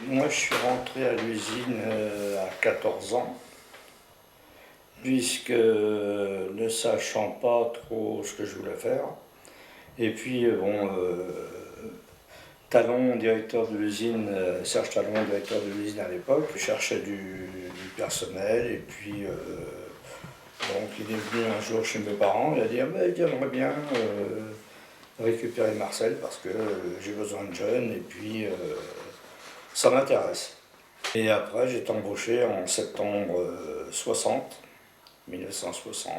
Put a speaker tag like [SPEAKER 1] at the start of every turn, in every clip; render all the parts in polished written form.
[SPEAKER 1] Moi, je suis rentré à l'usine à 14 ans, puisque ne sachant pas trop ce que je voulais faire, et puis Talon, directeur de l'usine, Serge Talon, directeur de l'usine à l'époque, cherchait du personnel, et puis donc il est venu un jour chez mes parents, il a dit ah, ben, j'aimerais bien récupérer Marcel parce que j'ai besoin de jeunes, et puis ça m'intéresse. Et après, j'ai été embauché en septembre 1960,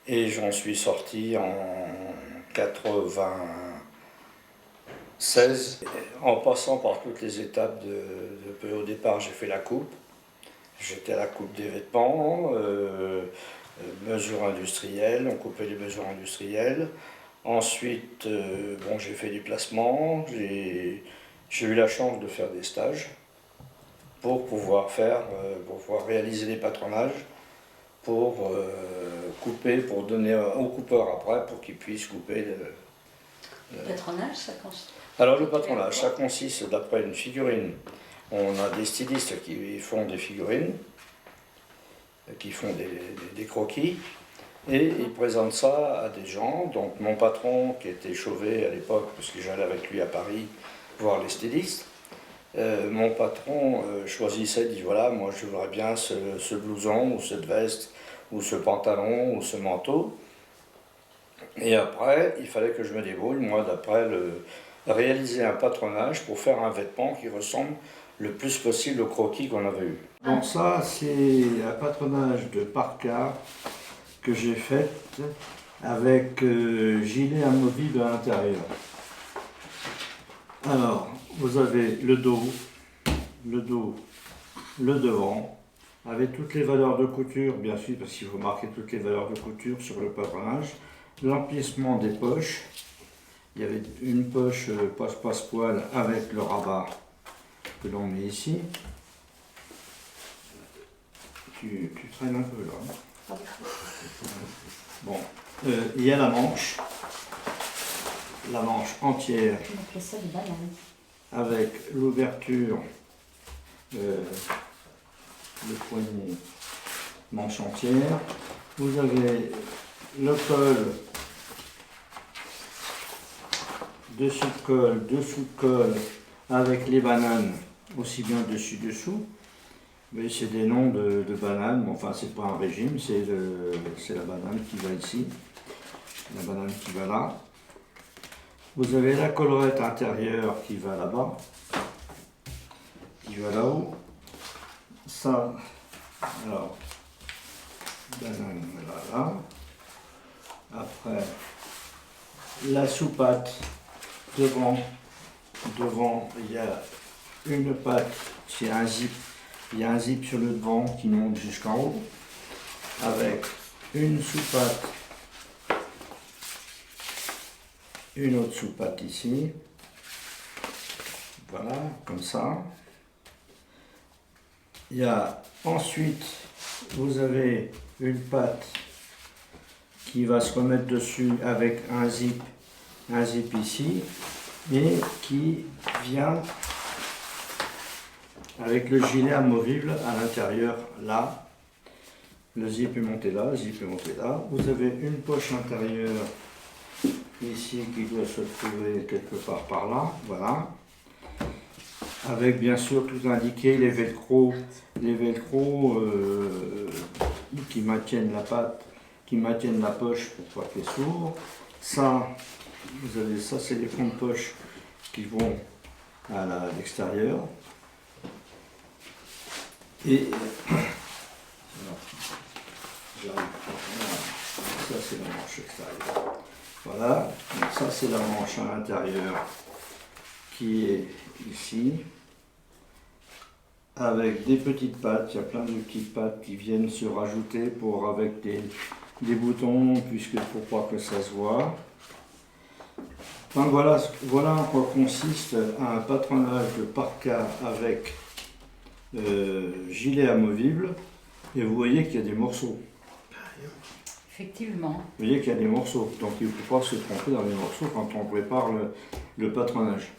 [SPEAKER 1] et j'en suis sorti en 96, en passant par toutes les étapes au départ, j'ai fait la coupe. J'étais à la coupe des vêtements, mesures industrielles, on coupait les mesures industrielles. Ensuite, j'ai fait du placement, j'ai eu la chance de faire des stages pour pouvoir réaliser des patronages, pour couper, pour donner au coupeur après, pour qu'il puisse couper.
[SPEAKER 2] Le patronage, ça consiste.
[SPEAKER 1] Alors le patronage, ça consiste d'après une figurine. On a des stylistes qui font des figurines, qui font des croquis, et ils présentent ça à des gens. Donc mon patron, qui était Chauvet à l'époque, parce que j'allais avec lui à Paris voir les stylistes, mon patron choisissait, dit voilà, moi je voudrais bien ce blouson, ou cette veste, ou ce pantalon, ou ce manteau. Et après, il fallait que je me débrouille, moi, réaliser un patronage pour faire un vêtement qui ressemble le plus possible au croquis qu'on avait eu. Donc ça, c'est un patronage de parka que j'ai fait avec gilet amovible à l'intérieur. Alors, vous avez le dos, le devant, avec toutes les valeurs de couture, bien sûr, parce qu'il faut marquer toutes les valeurs de couture sur le patronage, l'emplissement des poches. Il y avait une poche passe-poil avec le rabat que l'on met ici. Tu traînes un peu là. Bon, il y a la manche entière avec l'ouverture, le poignet, manche entière. Vous avez le col, dessous de col avec les bananes aussi bien dessus-dessous. Mais c'est des noms de bananes, bon, enfin c'est pas un régime, c'est la banane qui va ici, la banane qui va là. Vous avez la collerette intérieure qui va là-bas, qui va là-haut. Ça, alors, banane là. Après, la soupate devant, il y a une patte, c'est un zip. Il y a un zip sur le devant qui monte jusqu'en haut, avec une soupatte, une autre soupatte ici, voilà, comme ça. Il y a ensuite, vous avez une patte qui va se remettre dessus avec un zip ici, et qui vient avec le gilet amovible à l'intérieur là. Le zip est monté là, le zip est monté là. Vous avez une poche intérieure ici qui doit se trouver quelque part par là, voilà. Avec bien sûr tout indiqué, les velcro qui maintiennent la patte, qui maintiennent la poche pour pas qu'elle s'ouvre. Ça, vous avez ça, c'est les fonds de poche qui vont à l'extérieur. Et ça c'est la manche extérieure. Voilà, donc ça c'est la manche à l'intérieur qui est ici, avec des petites pattes. Il y a plein de petites pattes qui viennent se rajouter avec des boutons, pour pas que ça se voit. Donc voilà en quoi consiste un patronage de parka avec gilet amovible, et vous voyez qu'il y a des morceaux.
[SPEAKER 2] Effectivement.
[SPEAKER 1] Vous voyez qu'il y a des morceaux, donc il ne faut pas se tromper dans les morceaux quand on prépare le patronage.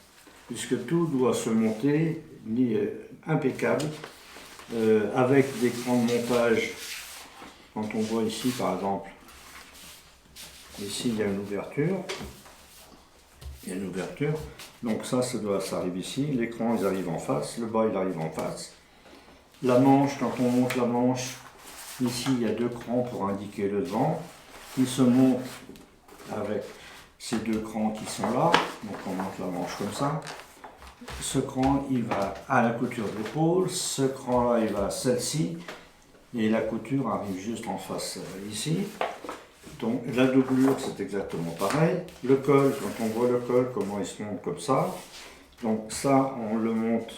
[SPEAKER 1] puisque tout doit se monter impeccable, avec des crans de montage. Quand on voit ici par exemple, ici il y a une ouverture, donc ça arrive ici, les crans ils arrivent en face, le bas il arrive en face. La manche, quand on monte la manche, ici il y a 2 crans pour indiquer le devant, qui se montent avec ces 2 crans qui sont là, donc on monte la manche comme ça. Ce cran il va à la couture de l'épaule, ce cran là il va à celle-ci, et la couture arrive juste en face ici. Donc la doublure c'est exactement pareil. Le col, quand on voit le col, comment il se monte comme ça. Donc ça on le monte,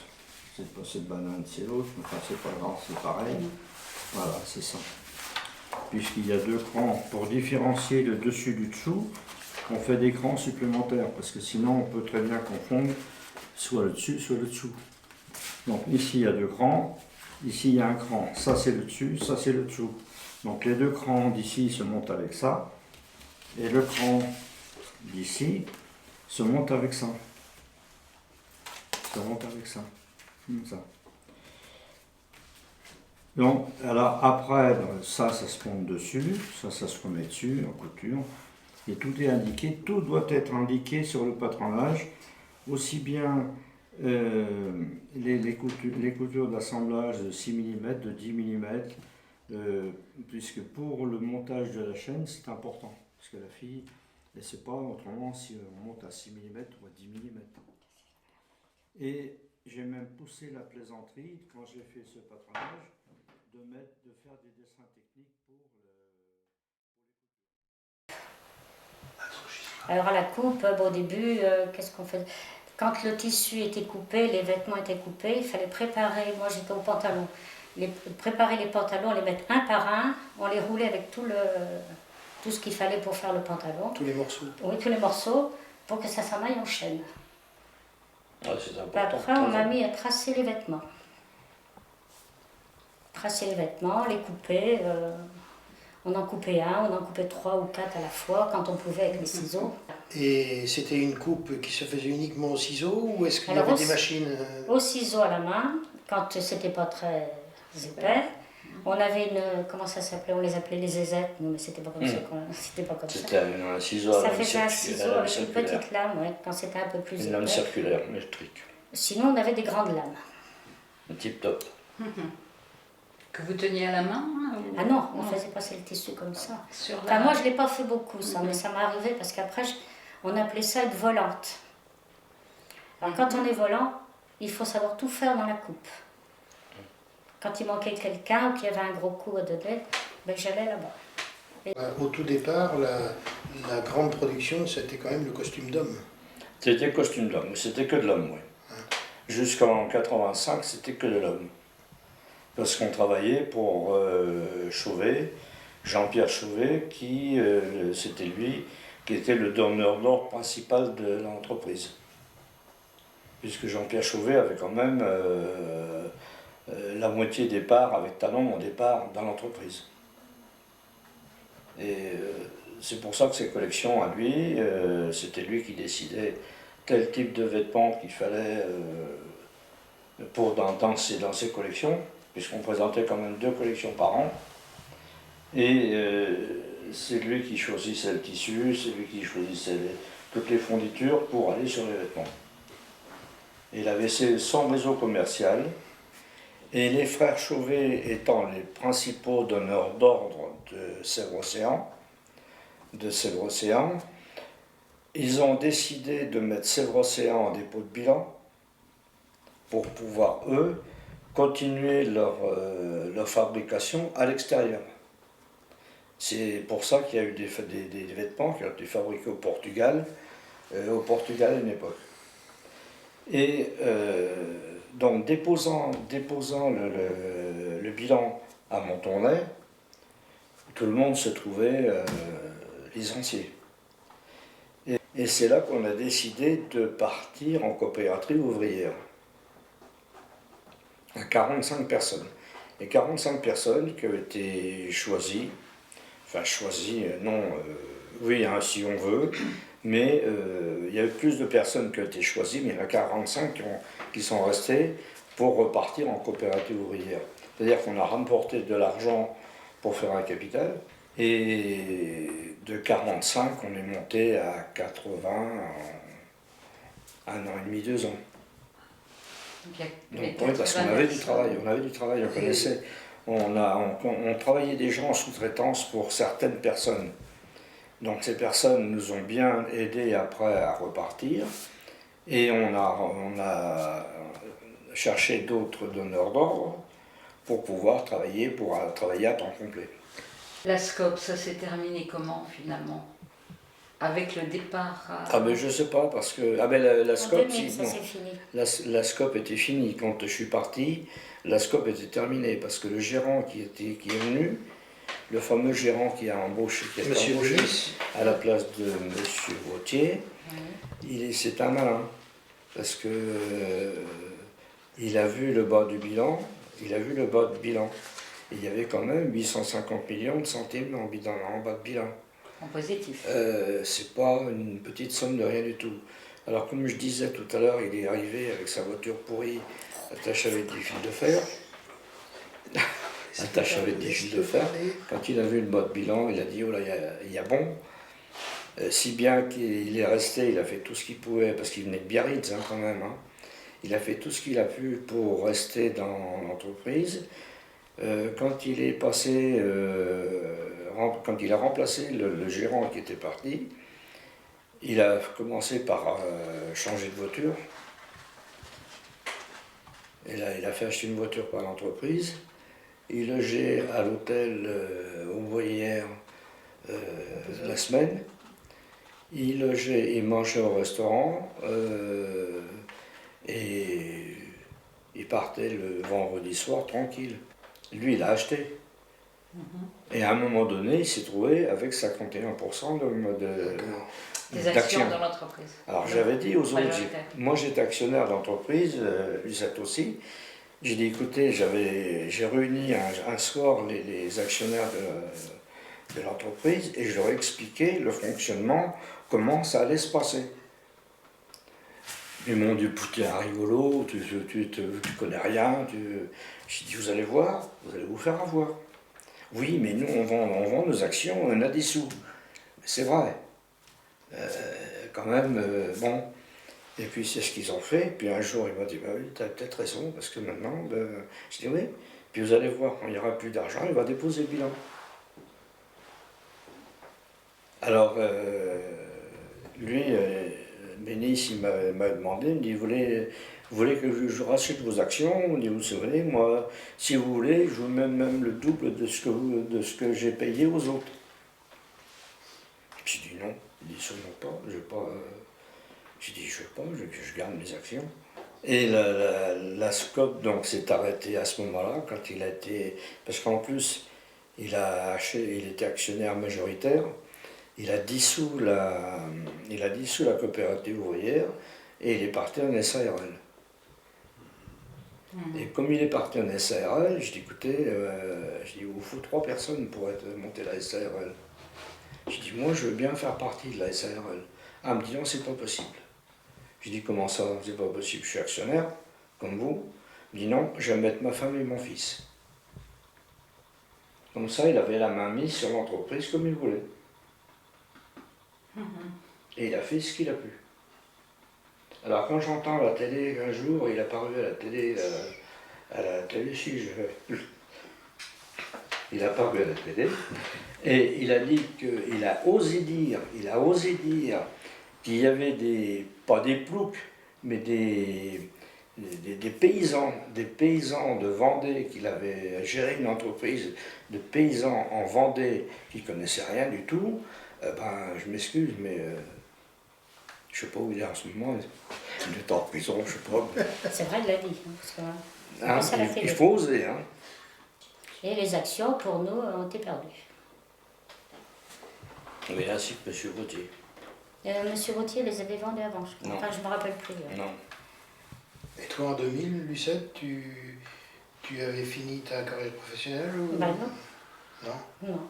[SPEAKER 1] c'est pas cette banane, c'est l'autre, enfin c'est pas grave, c'est pareil. Voilà, c'est ça. Puisqu'il y a 2 crans, pour différencier le dessus du dessous, on fait des crans supplémentaires, parce que sinon on peut très bien confondre soit le dessus, soit le dessous. Donc ici il y a 2 crans, ici il y a un cran, ça c'est le dessus, ça c'est le dessous. Donc les 2 crans d'ici se montent avec ça, et le cran d'ici se monte avec ça. Ça monte avec ça, comme ça. Donc, alors après, ça se monte dessus, ça se remet dessus en couture, et tout est indiqué, tout doit être indiqué sur le patronage, aussi bien les coutures d'assemblage de 6 mm, de 10 mm, puisque pour le montage de la chaîne, c'est important, parce que la fille, elle ne sait pas autrement si on monte à 6 mm ou à 10 mm. Et j'ai même poussé la plaisanterie, quand j'ai fait ce patronage, de faire des dessins techniques pour
[SPEAKER 2] Alors à la coupe, au début, qu'est-ce qu'on fait? Quand le tissu était coupé, les vêtements étaient coupés, il fallait préparer, moi j'étais au pantalon, préparer les pantalons, les mettre un par un, on les roulait avec tout ce qu'il fallait pour faire le pantalon.
[SPEAKER 3] Tous les morceaux?
[SPEAKER 2] Oui, tous les morceaux, pour que ça s'en aille en chaîne.
[SPEAKER 1] Ah, c'est important.
[SPEAKER 2] Après, on m'a mis à tracer les vêtements. Tracer les vêtements, les couper. On en coupait un, on en coupait 3 ou 4 à la fois, quand on pouvait avec les ciseaux.
[SPEAKER 3] Et c'était une coupe qui se faisait uniquement au ciseau, ou est-ce qu'il y avait des machines?
[SPEAKER 2] Au ciseau à la main, quand c'était pas très épais. On avait comment ça s'appelait? On les appelait les aisettes, nous, mais c'était pas comme ça. C'était pas comme ça.
[SPEAKER 1] C'était un ciseau
[SPEAKER 2] Ça faisait un ciseau avec une petite lame, ouais, quand c'était un peu plus épais.
[SPEAKER 1] Une lame circulaire, électrique.
[SPEAKER 2] Sinon, on avait des grandes lames.
[SPEAKER 1] Un tip top.
[SPEAKER 4] Que vous teniez à la main, hein, ou...
[SPEAKER 2] Ah non, on faisait passer le tissu comme ça.
[SPEAKER 4] Enfin,
[SPEAKER 2] moi, je ne l'ai pas fait beaucoup, ça, mais ça m'est arrivé parce qu'après, on appelait ça être volante. Alors, quand on est volant, il faut savoir tout faire dans la coupe. Quand il manquait quelqu'un ou qu'il y avait un gros coup à donner, ben, j'allais là-bas.
[SPEAKER 3] Au tout départ, la grande production, c'était quand même le costume d'homme.
[SPEAKER 1] C'était le costume d'homme, mais c'était que de l'homme, oui. Jusqu'en 85, c'était que de l'homme. Parce qu'on travaillait pour Chauvet, Jean-Pierre Chauvet, c'était lui qui était le donneur d'ordre principal de l'entreprise. Puisque Jean-Pierre Chauvet avait quand même la moitié des parts avec Talon au départ dans l'entreprise. Et c'est pour ça que ses collections à lui, c'était lui qui décidait quel type de vêtements qu'il fallait dans ses collections, puisqu'on présentait quand même 2 collections par an. Et c'est lui qui choisissait le tissu, c'est lui qui choisissait toutes les fonditures pour aller sur les vêtements. Et il avait son réseau commercial, et les frères Chauvet étant les principaux donneurs d'ordre de Sèvres-Océan, ils ont décidé de mettre Sèvres-Océan en dépôt de bilan pour pouvoir, eux, continuer leur fabrication à l'extérieur. C'est pour ça qu'il y a eu des vêtements qui ont été fabriqués au Portugal à une époque. Et donc déposant le bilan à Montournai, tout le monde se trouvait licencié. Et c'est là qu'on a décidé de partir en coopérative ouvrière. À 45 personnes. Et 45 personnes qui ont été choisies, enfin choisies, non, oui, hein, si on veut, Mais il y a eu plus de personnes qui ont été choisies, mais il y en a 45 qui sont restées pour repartir en coopérative ouvrière. C'est-à-dire qu'on a remporté de l'argent pour faire un capital, et de 45, on est monté à 80 en 1 an et demi, 2 ans.
[SPEAKER 4] Donc,
[SPEAKER 1] Donc, oui, parce qu'on avait du travail, on connaissait. On travaillait déjà en sous-traitance pour certaines personnes. Donc ces personnes nous ont bien aidés après à repartir, et on a cherché d'autres donneurs d'ordre pour pouvoir travailler à temps complet.
[SPEAKER 4] La SCOP, ça s'est terminé comment finalement? Avec le départ
[SPEAKER 1] Ah ben je sais pas, parce que la
[SPEAKER 2] En
[SPEAKER 1] SCOP,
[SPEAKER 2] 2000, ça c'est fini.
[SPEAKER 1] la SCOP était finie. Quand je suis parti, la SCOP était terminée, parce que le gérant qui est venu, le fameux gérant qui a embauché,
[SPEAKER 3] Monsieur Denis.
[SPEAKER 1] à la place de Monsieur Vautier, c'est un malin, parce que il a vu le bas du bilan, Et il y avait quand même 850 millions de centimes en bas de bilan.
[SPEAKER 4] en positif.
[SPEAKER 1] C'est pas une petite somme de rien du tout. Alors comme je disais tout à l'heure, il est arrivé avec sa voiture pourrie, attachée avec des fils de fer. Quand il a vu le bas de bilan, il a dit, oh là, il y a bon. Si bien qu'il est resté, il a fait tout ce qu'il pouvait, parce qu'il venait de Biarritz quand même. Il a fait tout ce qu'il a pu pour rester dans l'entreprise. Quand il est passé, quand il a remplacé le gérant qui était parti, il a commencé par changer de voiture. Et là, il a fait acheter une voiture par l'entreprise. Il logeait à l'hôtel ouvrière la semaine. Il mangeait au restaurant. Et il partait le vendredi soir tranquille. Lui, il a acheté. Et à un moment donné, il s'est trouvé avec 51%
[SPEAKER 4] Des actions dans l'entreprise.
[SPEAKER 1] Alors j'avais dit aux autres,
[SPEAKER 4] Majoritaire.
[SPEAKER 1] moi j'étais actionnaire d'entreprise, Lucette aussi. J'ai dit, écoutez, j'ai réuni un soir les actionnaires de l'entreprise, et je leur ai expliqué le fonctionnement, comment ça allait se passer. Ils m'ont dit, t'es un rigolo, tu connais rien. J'ai dit, vous allez voir, vous allez vous faire avoir. Oui, mais nous, on vend nos actions, on a des sous. C'est vrai. Quand même, bon. Et puis c'est ce qu'ils ont fait. Puis un jour, il m'a dit, bah oui, tu as peut-être raison, parce que maintenant, je dis oui. Puis vous allez voir, quand il n'y aura plus d'argent, il va déposer le bilan. Alors, lui, Bénis, il m'a demandé, il me dit, vous voulez que je rachète vos actions? On dit, vous savez, moi, si vous voulez, je vous mets même le double de ce que j'ai payé aux autres. J'ai dit non, il dit seulement pas, je veux pas. J'ai dit je veux pas, je garde mes actions. Et la SCOP donc s'est arrêtée à ce moment-là, quand il a été. Parce qu'en plus, il était actionnaire majoritaire. Il a dissous la coopérative ouvrière, et il est parti en SARL. Et comme il est parti en SARL, je dis écoutez, il vous faut 3 personnes pour monter la SARL. Je dis moi je veux bien faire partie de la SARL. Ah, il me dit non, c'est pas possible. Je dis comment ça, c'est pas possible, je suis actionnaire, comme vous. Il me dit non, je vais mettre ma femme et mon fils. Comme ça, il avait la main mise sur l'entreprise comme il voulait. Et il a fait ce qu'il a pu. Alors quand j'entends à la télé un jour, il est apparu à la télé, si il est apparu à la télé, et il a dit qu'il a osé dire qu'il y avait pas des ploucs, mais des paysans de Vendée, qu'il avait géré une entreprise de paysans en Vendée qui ne connaissaient rien du tout. Je m'excuse, mais je ne sais pas où il est en ce moment. Il est en prison, je ne sais pas.
[SPEAKER 2] C'est vrai, il l'a dit. Parce que,
[SPEAKER 1] Il faut oser.
[SPEAKER 2] Et les actions, pour nous, ont été perdues.
[SPEAKER 1] Oui, ainsi que M. Gauthier.
[SPEAKER 2] Monsieur Gauthier les avait vendues avant, je crois. Enfin, je ne me rappelle plus.
[SPEAKER 1] Non.
[SPEAKER 3] Et toi, en 2000, Lucette, tu avais fini ta carrière professionnelle ou...
[SPEAKER 2] Non.
[SPEAKER 3] Non.
[SPEAKER 2] Non.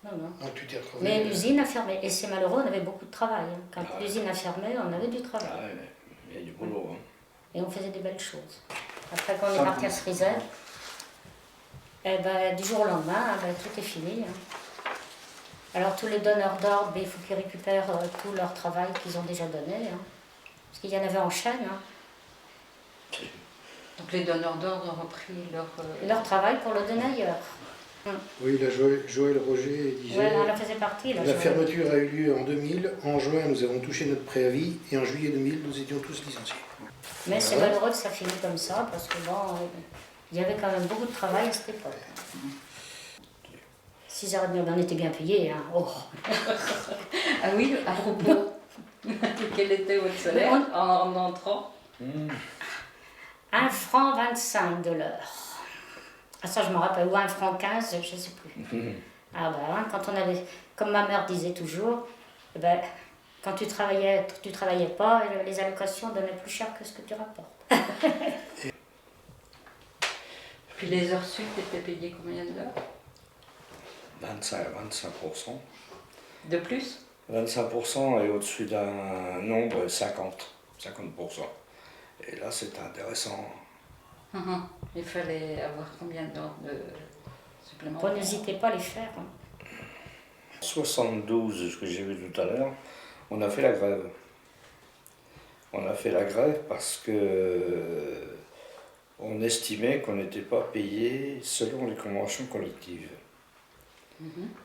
[SPEAKER 2] Non, non.
[SPEAKER 3] Donc tu t'es retrouvé.
[SPEAKER 2] Mais l'usine a fermé. Et c'est malheureux, on avait beaucoup de travail. Hein. Quand
[SPEAKER 1] Ah ouais.
[SPEAKER 2] l'usine a fermé, on avait du travail.
[SPEAKER 1] Ah ouais, il y a du boulot. Hein.
[SPEAKER 2] Et on faisait des belles choses. Après, quand on est parti à Cerisay, eh ben, du jour au lendemain, ben, tout est fini. Hein. Alors, tous les donneurs d'ordre, ben, il faut qu'ils récupèrent tout leur travail qu'ils ont déjà donné. Hein. Parce qu'il y en avait en chaîne. Hein.
[SPEAKER 4] Donc les donneurs d'ordre ont repris
[SPEAKER 2] Leur travail pour le donner ailleurs.
[SPEAKER 3] Oui, là, Joël Roger disait
[SPEAKER 2] Ouais, on en faisait partie. Là,
[SPEAKER 3] la fermeture a eu lieu en 2000. En juin, nous avons touché notre préavis. Et en juillet 2000, nous étions tous licenciés.
[SPEAKER 2] Mais c'est malheureux que ça finisse comme ça, parce que bon, il y avait quand même beaucoup de travail à cette époque. 6h30, on était bien payés. Hein. Oh.
[SPEAKER 4] Ah oui, à propos, quel était votre salaire en entrant?
[SPEAKER 2] 1 franc 25 de l'heure. Ah ça je me rappelle, ou 1 franc 15, je ne sais plus. Ah ben, hein, quand on avait, comme ma mère disait toujours, eh ben, quand tu travaillais pas, les allocations donnaient plus cher que ce que tu rapportes.
[SPEAKER 4] Puis les heures sup étaient payées combien d'heures?
[SPEAKER 1] 25%.
[SPEAKER 4] De plus?
[SPEAKER 1] 25% et au-dessus d'un nombre 50%. Et là, c'est intéressant.
[SPEAKER 4] Il fallait avoir combien d'heures de
[SPEAKER 2] Bon,
[SPEAKER 4] supplémentaires?
[SPEAKER 2] n'hésitez pas à les faire. Hein.
[SPEAKER 1] 72, ce que j'ai vu tout à l'heure, on a fait la grève. On a fait la grève parce que on estimait qu'on n'était pas payé selon les conventions collectives.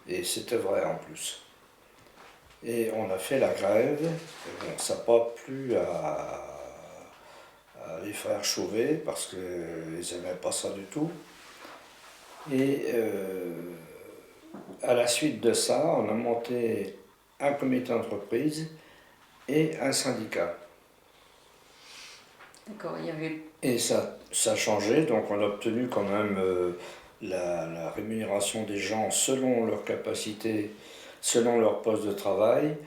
[SPEAKER 1] Et c'était vrai en plus. Et on a fait la grève, bon, ça n'a pas plu à les frères Chauvet parce qu'ils n'aimaient pas ça du tout. Et à la suite de ça, on a monté un comité d'entreprise et un syndicat.
[SPEAKER 4] D'accord, il y avait...
[SPEAKER 1] Et ça a changé, donc on a obtenu quand même la rémunération des gens selon leur capacité, selon leur poste de travail,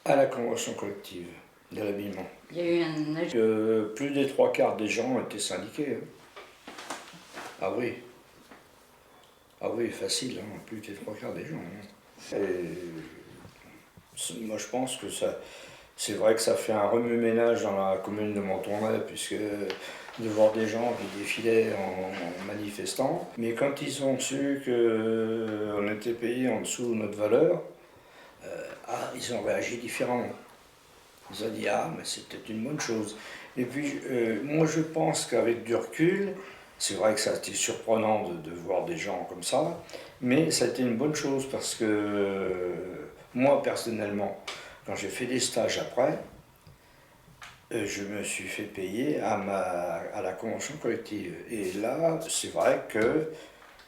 [SPEAKER 1] à la convention collective de l'habillement.
[SPEAKER 4] Il y a eu un...
[SPEAKER 1] Plus des 3/4 des gens étaient syndiqués. Hein. Ah oui. Ah oui, facile, hein, plus des 3/4 des gens. Hein. Et moi je pense que ça, c'est vrai que ça fait un remue-ménage dans la commune de Montournai, puisque de voir des gens qui défilaient en manifestant. Mais quand ils ont su qu'on était payé en dessous de notre valeur, ils ont réagi différemment. Ils ont dit « Ah, mais c'était une bonne chose ». Et puis, moi je pense qu'avec du recul, c'est vrai que ça a été surprenant de voir des gens comme ça, mais ça a été une bonne chose parce que moi personnellement, quand j'ai fait des stages après, je me suis fait payer à la convention collective. Et là, c'est vrai que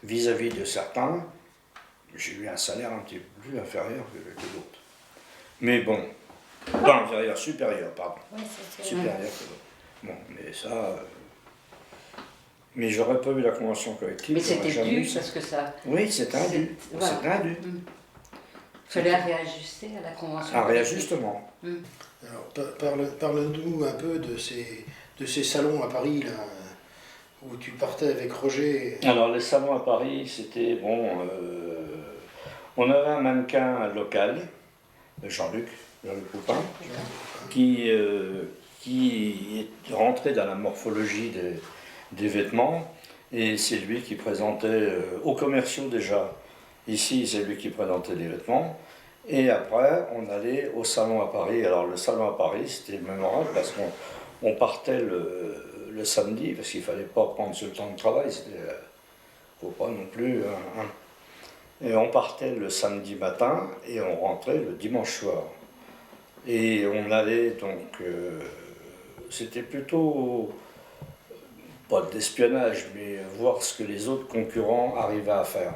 [SPEAKER 1] vis-à-vis de certains, j'ai eu un salaire un petit peu plus inférieur que d'autres. Mais bon, pas inférieur, supérieur, pardon.
[SPEAKER 2] Oui,
[SPEAKER 1] Supérieur que d'autres. Bon, mais ça... mais j'aurais pas eu la convention collective.
[SPEAKER 4] Mais c'était
[SPEAKER 1] jamais
[SPEAKER 4] dû
[SPEAKER 1] eu ça.
[SPEAKER 4] parce que ça...
[SPEAKER 1] Oui, c'était un dû.
[SPEAKER 4] Voilà.
[SPEAKER 1] C'était un dû.
[SPEAKER 4] Il fallait réajuster à la convention.
[SPEAKER 1] Un réajustement.
[SPEAKER 3] Alors, parle-nous un peu de ces salons à Paris, là, où tu partais avec Roger.
[SPEAKER 1] Alors, les salons à Paris, c'était bon. On avait un mannequin local, Jean-Luc Poupin, qui est rentré dans la morphologie des vêtements, et c'est lui qui présentait aux commerciaux déjà. Ici, c'est lui qui présentait les vêtements. Et après, on allait au salon à Paris. Alors, le salon à Paris, c'était mémorable parce qu'on partait le samedi, parce qu'il ne fallait pas prendre ce temps de travail. Il ne faut pas non plus. Hein. Et on partait le samedi matin et on rentrait le dimanche soir. Et on allait donc. C'était plutôt. Pas de l'espionnage, mais voir ce que les autres concurrents arrivaient à faire.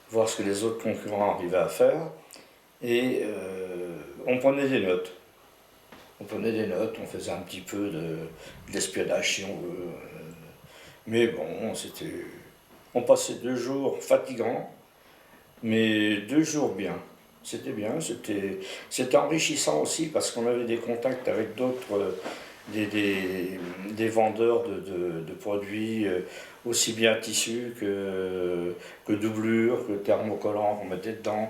[SPEAKER 1] Voir ce que les autres concurrents arrivaient à faire. Et on prenait des notes. On prenait des notes, on faisait un petit peu d'espionnage si on veut. Mais bon, on passait 2 jours fatigants, mais 2 jours bien. C'était bien, c'était enrichissant aussi parce qu'on avait des contacts avec d'autres des vendeurs de produits aussi bien tissus que doublures, que thermocollants qu'on mettait dedans,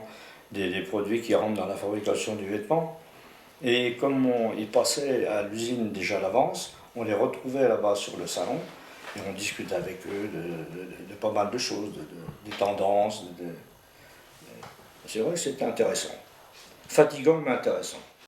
[SPEAKER 1] des produits qui rentrent dans la fabrication du vêtement. Et comme ils passaient à l'usine déjà à l'avance, on les retrouvait là-bas sur le salon et on discutait avec eux de pas mal de choses, des tendances. C'est vrai que c'était intéressant. Fatigant mais intéressant.